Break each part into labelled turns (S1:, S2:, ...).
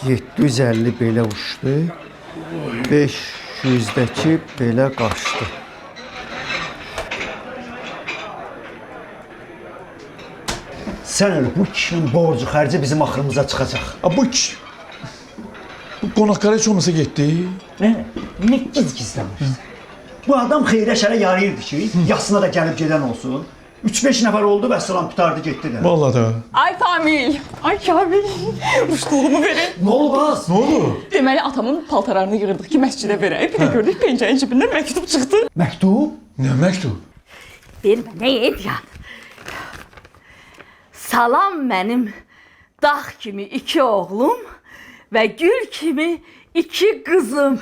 S1: 750 belə uçdu. 500-dəki belə qaçdı. Sən elə bu kişinin borcu xərci bizim axırımıza çıxacaq.
S2: Bu qonaqlara heç olmasa getdi.
S1: Ne gizgizləmirsən? Bu adam xeyrə şərə yarayırdı ki, yasına da gəlib gedən olsun. 3-5 nəfər oldu və salam tutardı getdi də.
S2: Vallahi da.
S3: Ay Famil, ay Kamil, ruşluğumu verin.
S1: Ne oldu qaz?
S2: Ne oldu?
S3: Deməli atamın paltarlarını yığırdıq ki, məscidə verək. Bir də gördük pencəyin cibindən məktub çıxdı.
S1: Məktub?
S2: Ne mektub?
S4: Vermə, nə edirəm? Salam mənim dağ kimi 2 oğlum və gül kimi 2 qızım.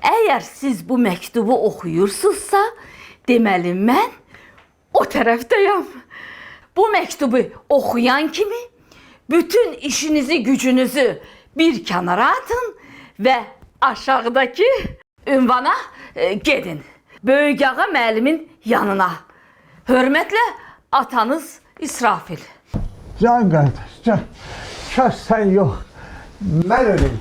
S4: Əgər siz bu məktubu oxuyursunuzsa, deməli mən o tərəfdəyəm. Bu məktubu oxuyan kimi bütün işinizi, gücünüzü bir kənara atın və aşağıdakı ünvana gedin. Böyük ağa müəllimin yanına. Hörmətlə atanız İsrafil.
S5: Can qardaş, can. Kaş sən yox, mən öleydim.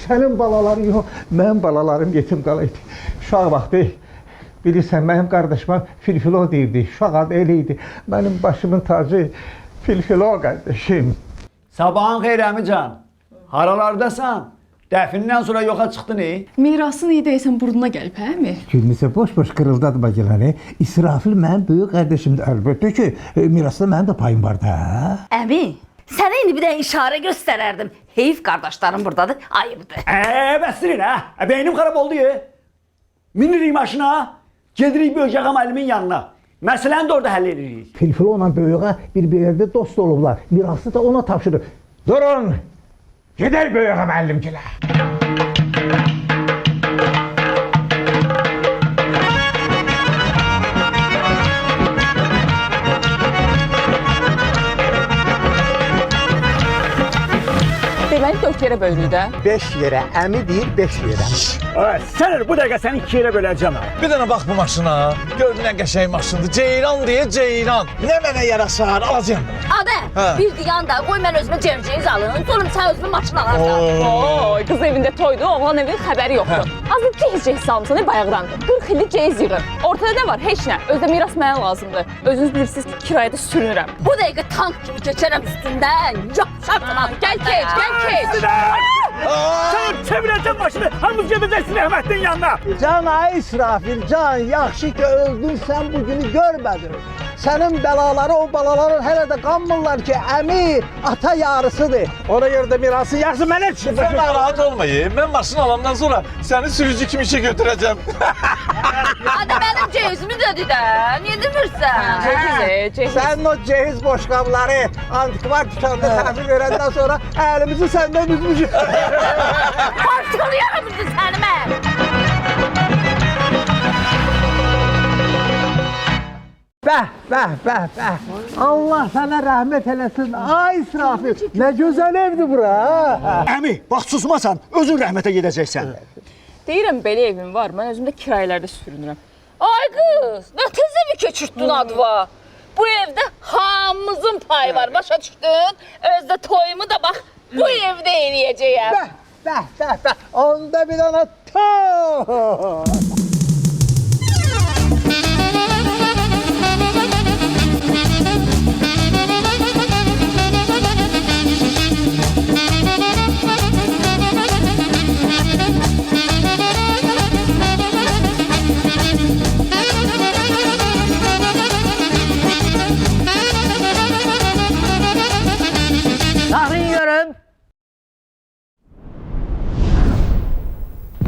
S5: Sənin balaların yox, mənim balalarım yetim qalaydı. Uşaq vaxtı, bilirsən, mənim qardaşıma Filfilo deyirdi. Uşaq adı elə idi. Mənim başımın tacı Filfilo qardaşım.
S1: Sabahın xeyir əmican. Haralardasan? Dəfnindən sonra yoxa çıxdın
S3: Mirasın iyi deyəsən burnuna gəlib, hə mi?
S5: Gülmüsə boş-boş qırıldadı bagiləri. İsrafil mənim böyük qardaşımdır. Əlbəttə ki, mirasda mənim də payım var da.
S4: Əmi, sənə indi bir də işarə göstərərdim. Heyif qardaşlarım buradadır, ayıbdır.
S1: Bəstirin hə? Beynim xarab oldu ya. Minirik maşına, gedirik böyük ağa müəllimin yanına. Məsələni də orada həll edirik.
S5: Filfilo ilə böyük ağa bir-birlərində dost olublar. Mirası da ona tapşırır. Durun! Gedər böyük ağa müəllimgilə.
S3: Deməli 4 yerə bölünür də.
S5: 5 yerə, əmi deyir 5 yerə.
S1: Sən bu dəqiqə səni 2 yerə böləcəm.
S2: Bir dənə bax bu maşına. Gördün nə qəşəng maşındır. Ceyran deyə Ceyran. Nə mənə yarasar, alacağım.
S4: Adə, bir diyan da qoy mən özümə cevciyiz alın. Sonra sən özünün maşını alarsan.
S3: Oy, qız evində toydu, oğlan evinin xəbəri yoxdur. Azı cehiz salmısan, bayaqdan. 40 illik cehiz yığır. Ortada nə var? Heç nə. Özdə miras mənə lazımdır. Özünüz bilirsiniz ki, kirayədə sürünürəm.
S4: Bu dəqiqə tank kimi keçərəm üstündən. Yapşarsan.
S3: Gəl keç, gəl keç.
S1: Sən çevirəcəm başını, hamımız gedəcəksin Əhmədin yanına.
S5: Can ay İsrafil, can, yaxşı ki öldün, sən bugünü görmədin. Sənin bəlaları o balaların hələ də qanmırlar ki, əmi ata yarısıdır. Ona görə də mirası yarısı mənə düşür.
S2: Sen narahat olmayın. Ben maşını alandan sonra seni sürücü kimi işe götüreceğim.
S4: Adə, mənim cehizimi dedi də. Niyə demirsən?
S3: Cehiz, cehiz.
S5: Sənin o cehiz boşqabları antikvar dükanında təhvil verəndən sonra əlimizi səndən üzmüşük.
S4: Partikanı yaramırsın səni mən.
S5: Bəh. Allah sənə rəhmət eləsin. Ay İsrafil, nə gözəl evdir bura.
S1: Əmi, bax susmasan, özün rəhmətə gedəcəksən.
S3: Deyirəm belə evim var, mən özüm də kirayələrdə sürünürəm.
S4: Ay qız, nə tez evi keçirtdin adva. Bu evdə hamımızın payı var, başa düşdün? Özdə toyumu da bax, bu evdə eləyəcəyəm.
S5: Bəh. Onda bir dənə to.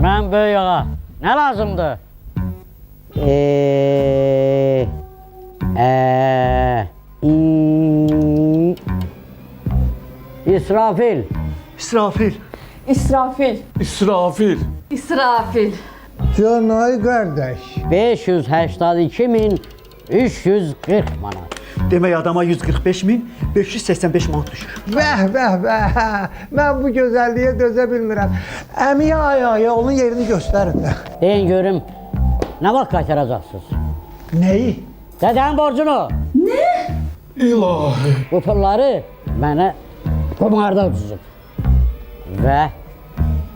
S6: Mən böyük ağa, nə lazımdır? İsrafil.
S1: İsrafil.
S3: İsrafil.
S2: İsrafil.
S4: İsrafil.
S5: Can ay qardaş.
S6: 582.340 manat.
S1: Demək adama 145.585 manat düşür.
S5: Bəh. Mən bu gözəlliyə dözə bilmirəm. Əmiyə ay, onun yerini göstərin də.
S6: Deyin görüm, nə vaxt qaytaracaqsınız?
S1: Nəyi?
S6: Dədənin borcunu.
S2: İlahi.
S6: Bu pulları mənə Kumarda uduzub. Və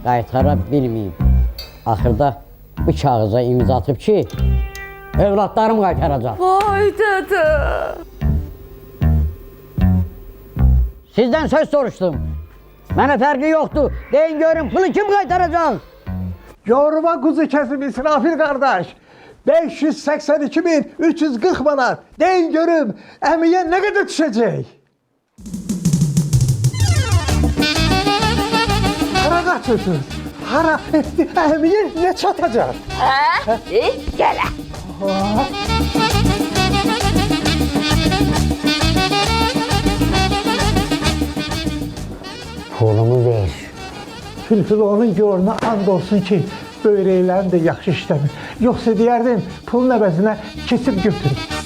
S6: qaytara bilməyib. Axırda bu kağıza imza atıb ki, evlatlarım qaytaracaq.
S3: Vay dədə.
S6: Sizdən söz soruşdum. Mənə fərqi yoxdur. Deyin görün, pulu kim qaytaracaq?
S5: Yoruma kuzu kesim İsrafil kardeş. 582.340 manat. Deyin görüm, emiye ne kadar düşecek? Hara kaçıyorsunuz? Hara, emiye ne çatacak?
S4: Hə? Gələ.
S6: Pulumu ver.
S5: Fülfül onun görünə and olsun ki, böyrəklərini də yaxşı işləmir. Yoxsa deyərdim, pulun əvəzinə kesib götürün.